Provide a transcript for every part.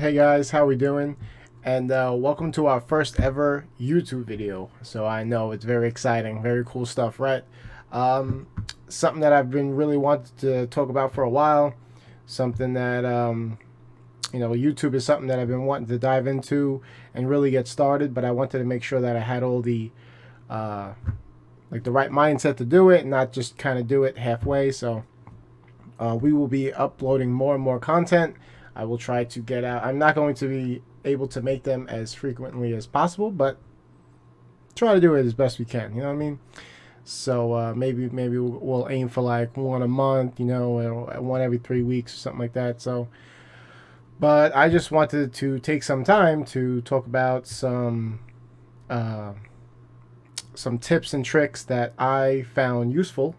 Hey guys, how we doing? And welcome to our first ever YouTube video. So I know it's very exciting, very cool stuff, right? Um, Something that I've been really wanting to talk about for a while. Something that YouTube is something that I've been wanting to dive into and really get started. But I wanted to make sure that I had all the uh, the right mindset to do it, and not just kind of do it halfway. So we will be uploading more and more content. I will try to get out. I'm not going to be able to make them as frequently as possible, but try to do it as best we can. You know what I mean? So maybe we'll aim for like one a month, or one every 3 weeks or something like that. So, but I just wanted to take some time to talk about uh, some tips and tricks that I found useful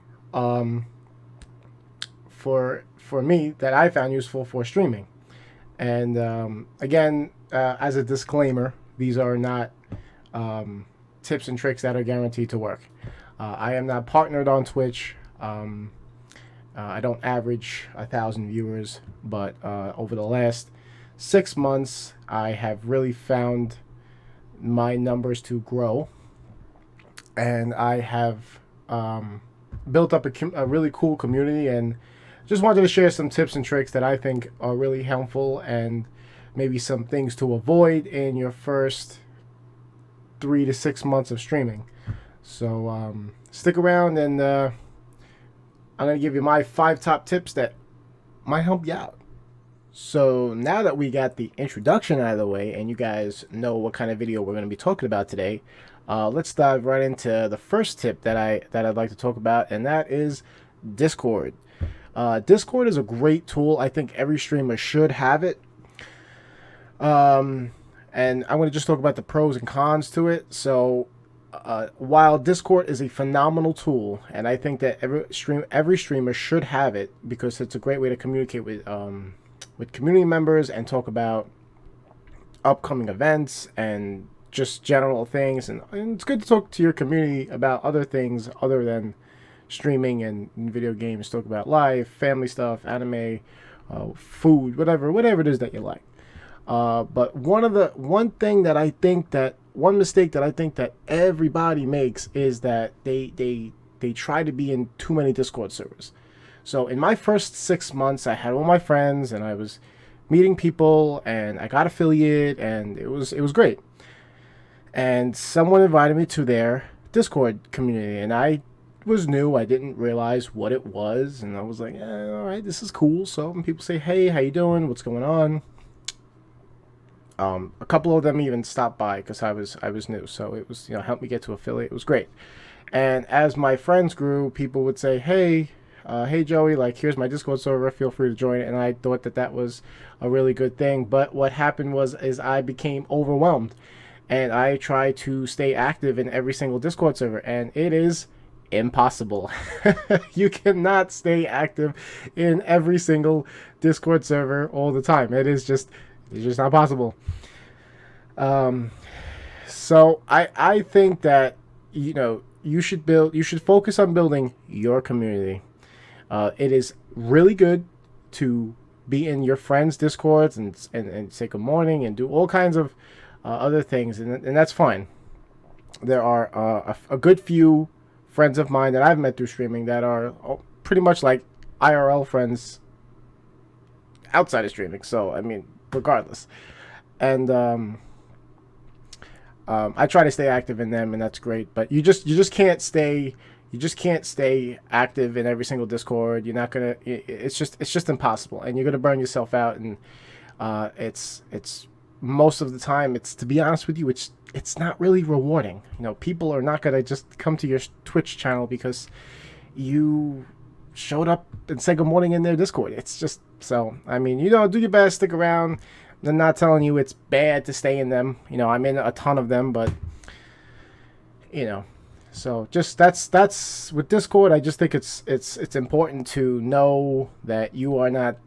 for me, that I found useful for streaming. And again, as a disclaimer, these are not tips and tricks that are guaranteed to work. I am not partnered on Twitch. I don't average 1,000 viewers, but over the last 6 months, I have really found my numbers to grow, and I have built up a really cool community, and just wanted to share some tips and tricks that I think are really helpful, and maybe some things to avoid in your first 3 to 6 months of streaming. So stick around, and I'm going to give you my 5 top tips that might help you out. So now that we got the introduction out of the way and you guys know what kind of video we're going to be talking about today, let's dive right into the first tip that I'd like to talk about, and that is Discord. Discord is a great tool. I think every streamer should have it. And I'm going to just talk about the pros and cons to it. So while Discord is a phenomenal tool, and I think that every streamer should have it, because it's a great way to communicate with community members and talk about upcoming events and just general things, and it's good to talk to your community about other things other than streaming and video games. Talk about life, family stuff, anime, food, whatever it is that you like. But one mistake that I think that everybody makes is that they try to be in too many Discord servers. So in my first 6 months, I had all my friends, and I was meeting people, and I got affiliate, and it was great. And someone invited me to their Discord community, and I was new. I didn't realize what it was, and I was like, all right, this is cool. So when people say, hey, how you doing? What's going on? A couple of them even stopped by because I was new, so it was, helped me get to affiliate. It was great. And as my friends grew, people would say, hey Joey, like, here's my Discord server, feel free to join it. And I thought that was a really good thing. But what happened is I became overwhelmed, and I tried to stay active in every single Discord server, and it is impossible. You cannot stay active in every single Discord server all the time. It's just not possible. So I think that you should focus on building your community. It is really good to be in your friends' Discords and say good morning and do all kinds of other things, and that's fine. There are a good few friends of mine that I've met through streaming that are pretty much like IRL friends outside of streaming. So I mean, regardless, and I try to stay active in them, and that's great. But you just can't stay. You just can't stay active in every single Discord. You're not gonna. It's just impossible, and you're gonna burn yourself out. And it's most of the time, it's, to be honest with you, it's not really rewarding. People are not gonna just come to your Twitch channel because you showed up and said good morning in their Discord. It's just, so I mean, do your best, stick around. I'm not telling you it's bad to stay in them. I'm in a ton of them, but so just that's with Discord. I just think it's important to know that you are not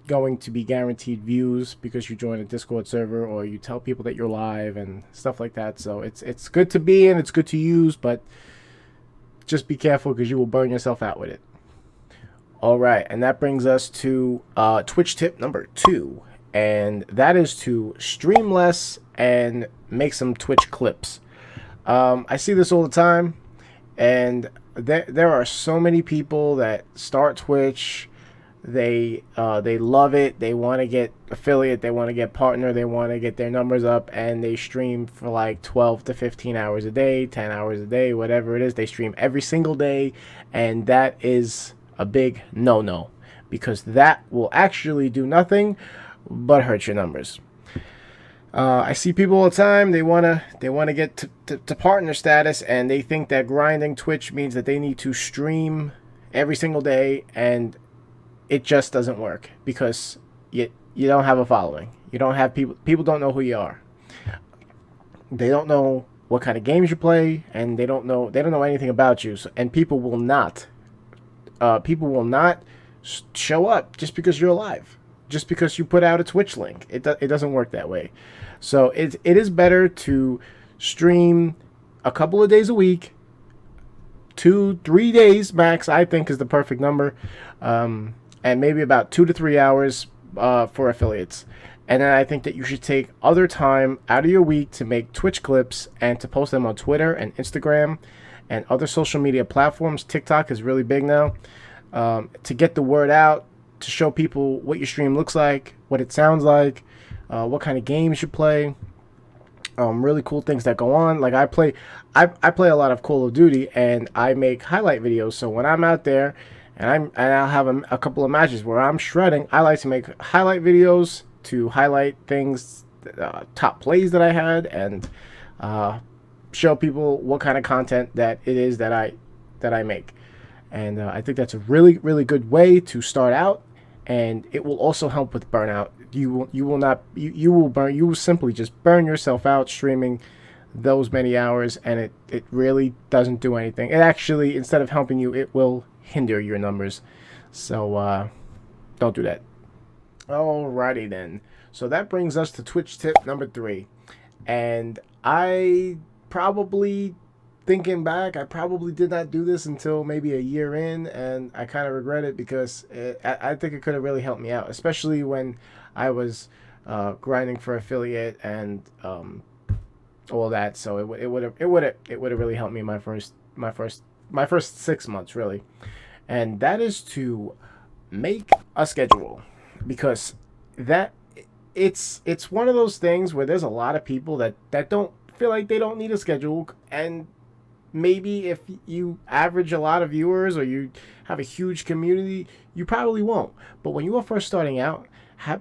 going to be guaranteed views because you join a Discord server or you tell people that you're live and stuff like that. So it's good to be in, it's good to use, but just be careful because you will burn yourself out with it. All right, and that brings us to Twitch tip number 2, and that is to stream less and make some Twitch clips. I see this all the time, and there are so many people that start Twitch. They love it. They want to get affiliate. They want to get partner. They want to get their numbers up, and they stream for like 12 to 15 hours a day, 10 hours a day, whatever it is. They stream every single day, and that is a big no-no, because that will actually do nothing but hurt your numbers. I see people all the time. They wanna get to partner status, and they think that grinding Twitch means that they need to stream every single day, and it just doesn't work, because you don't have a following. You don't have people. People don't know who you are. They don't know what kind of games you play, and they don't know anything about you. So, and people will not show up just because you're alive, just because you put out a Twitch link. It doesn't work that way. So it is better to stream a couple of days a week, 2-3 days max, I think, is the perfect number, and maybe about 2 to 3 hours for affiliates. And then I think that you should take other time out of your week to make Twitch clips and to post them on Twitter and Instagram and other social media platforms. TikTok is really big now, to get the word out, to show people what your stream looks like, what it sounds like, what kind of games you play, really cool things that go on. Like I play a lot of Call of Duty, and I make highlight videos. So when I'm out there and I'll have a couple of matches where I'm shredding, I like to make highlight videos to highlight things, top plays that I had, and show people what kind of content that it is that I make. And I think that's a really, really good way to start out, and it will also help with burnout. You will simply just burn yourself out streaming those many hours, and it really doesn't do anything. It actually, instead of helping you, it will hinder your numbers. So don't do that. Alrighty then. So that brings us to Twitch tip number 3. And thinking back, I probably did not do this until maybe a year in, and I kind of regret it, because I think it could have really helped me out, especially when I was grinding for affiliate and all that. So it would have really helped me my first 6 months, really. And that is to make a schedule, because it's one of those things where there's a lot of people that don't feel like they don't need a schedule. And maybe if you average a lot of viewers, or you have a huge community, you probably won't. But when you are first starting out,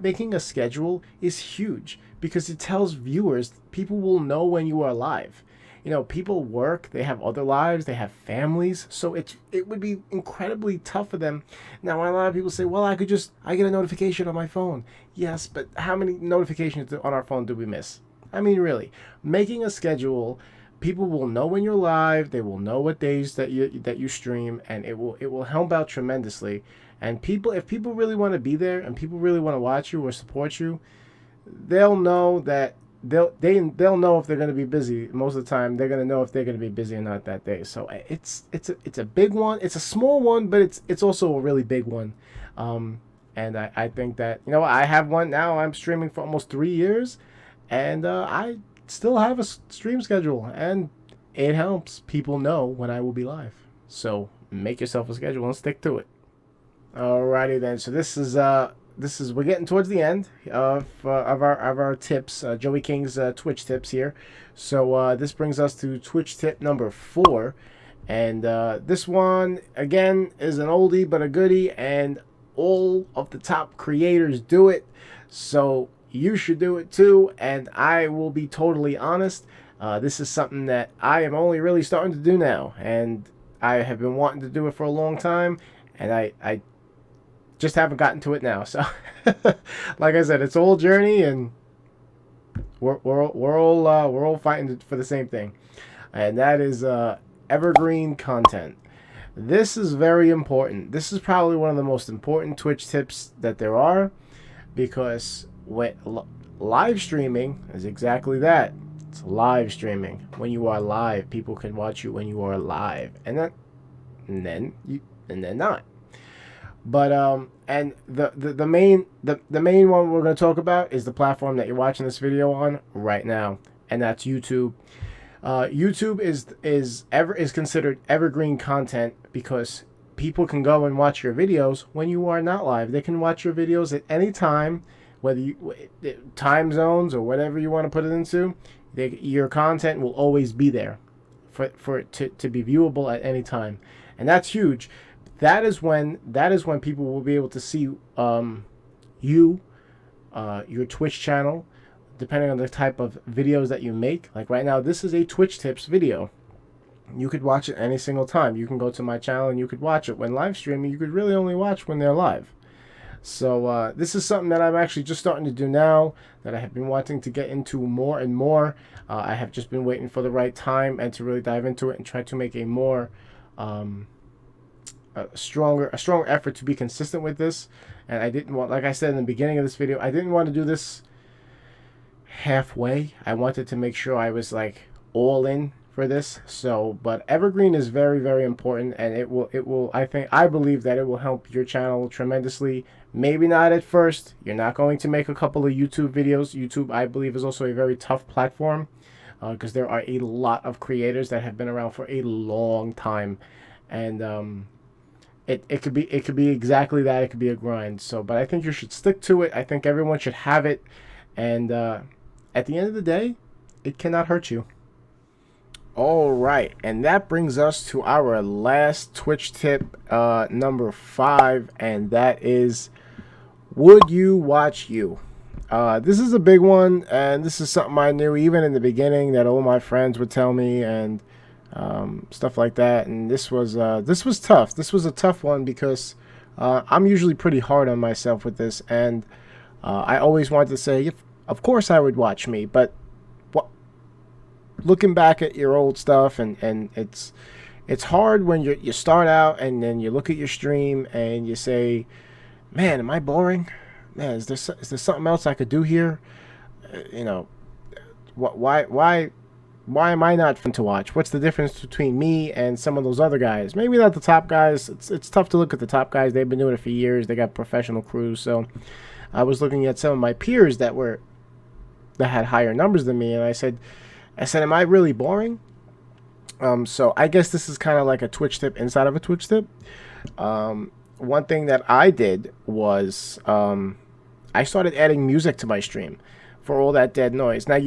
making a schedule is huge, because it tells viewers, people will know when you are live. You know, people work, they have other lives, they have families, so it would be incredibly tough for them. Now, a lot of people say, well, I get a notification on my phone. Yes, but how many notifications on our phone do we miss? I mean, really, making a schedule, people will know when you're live, they will know what days that you stream, and it will help out tremendously. And if people really want to be there, and people really want to watch you or support you, they'll know that they'll know if they're going to be busy. Most of the time, they're going to know if they're going to be busy or not that day. So it's a big one. It's a small one, but it's also a really big one. And I think that, I have one now. I'm streaming for almost 3 years, and I still have a stream schedule, and it helps people know when I will be live. So make yourself a schedule and stick to it. Alrighty then. So this is we're getting towards the end of our tips, Joeyking's Twitch tips here. So this brings us to Twitch tip number 4, and this one again is an oldie but a goodie, and all of the top creators do it, so you should do it too. And I will be totally honest, this is something that I am only really starting to do now, and I have been wanting to do it for a long time, and I just haven't gotten to it now. So like I said, it's a whole journey, and we're all fighting for the same thing, and that is evergreen content. This is very important. This is probably one of the most important Twitch tips that there are, because live streaming is exactly that. It's live streaming. When you are live, people can watch you when you are live, and then not. But and the main one we're going to talk about is the platform that you're watching this video on right now, and that's YouTube. YouTube is considered evergreen content because people can go and watch your videos when you are not live. They can watch your videos at any time, whether you time zones or whatever you want to put it into. Your content will always be there for it to be viewable at any time, and that's huge. That is when people will be able to see you, your Twitch channel, depending on the type of videos that you make. Like right now, this is a Twitch tips video. You could watch it any single time. You can go to my channel and you could watch it. When live streaming, you could really only watch when they're live. So this is something that I'm actually just starting to do now, that I have been wanting to get into more and more. I have just been waiting for the right time and to really dive into it and try to make a more a stronger effort to be consistent with this. And I didn't want, like I said in the beginning of this video, I didn't want to do this halfway. I wanted to make sure I was like all in for this. So, but evergreen is very, very important, and it will I believe that it will help your channel tremendously. Maybe not at first. You're not going to make a couple of YouTube videos. YouTube, I believe, is also a very tough platform because there are a lot of creators that have been around for a long time, and it could be exactly that. It could be a grind. So, but I think you should stick to it. I think everyone should have it, and at the end of the day, it cannot hurt you. All right, and that brings us to our last Twitch tip, number 5, and that is, would you watch you? This is a big one, and this is something I knew even in the beginning that all my friends would tell me, and stuff like that. And this was tough. This was a tough one because I'm usually pretty hard on myself with this, and I always wanted to say, of course I would watch me, but looking back at your old stuff, and it's hard when you start out and then you look at your stream and you say, man, am I boring? Man, is there something else I could do here? You know, why am I not fun to watch? What's the difference between me and some of those other guys? Maybe not the top guys. It's tough to look at the top guys. They've been doing it for years. They got professional crews. So I was looking at some of my peers that had higher numbers than me, and I said, am I really boring? So I guess this is kind of like a Twitch tip inside of a Twitch tip. One thing that I did was I started adding music to my stream for all that dead noise. Now,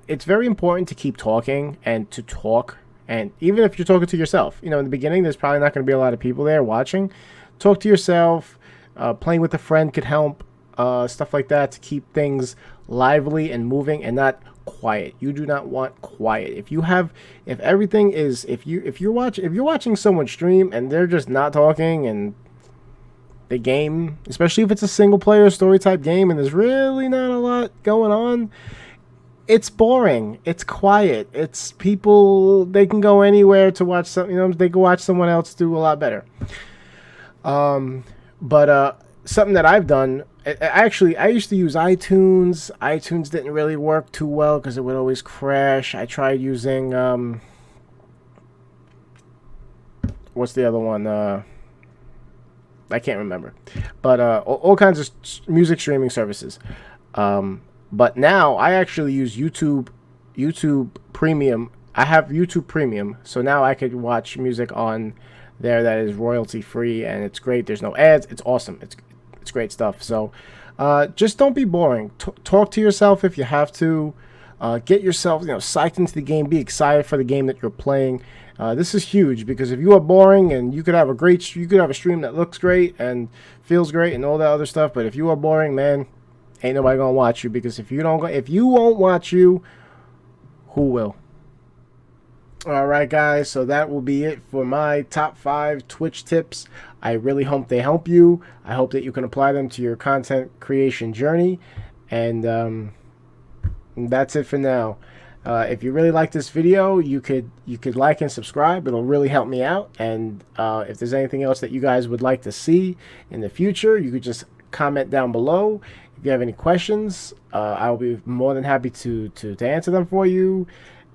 it's very important to keep talking and to talk. And even if you're talking to yourself, in the beginning, there's probably not going to be a lot of people there watching. Talk to yourself. Playing with a friend could help. Stuff like that to keep things lively and moving and not quiet. You do not want quiet. If you're watching someone stream and they're just not talking, and the game, especially if it's a single player story type game and there's really not a lot going on, it's boring. It's quiet. It's people, they can go anywhere to watch something, they can watch someone else do a lot better. But something that I've done, I used to use iTunes. iTunes didn't really work too well because it would always crash. I tried using, what's the other one? I can't remember. But all kinds of music streaming services. But now I actually use YouTube Premium. I have YouTube Premium, so now I could watch music on there that is royalty free, and it's great. There's no ads. It's awesome. It's great stuff. So just don't be boring. Talk to yourself if you have to. Get yourself psyched into the game. Be excited for the game that you're playing. This is huge, because if you are boring, and you could have a stream that looks great and feels great and all that other stuff, but if you are boring, man, ain't nobody gonna watch you. Because if you won't watch you, who will? Alright guys, so that will be it for my top 5 Twitch tips. I really hope they help you. I hope that you can apply them to your content creation journey. And that's it for now. If you really like this video, you could like and subscribe. It'll really help me out. And if there's anything else that you guys would like to see in the future, you could just comment down below. If you have any questions, I will be more than happy to answer them for you.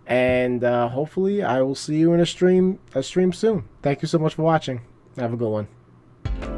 And hopefully I will see you in a stream soon. Thank you so much for watching. Have a good one.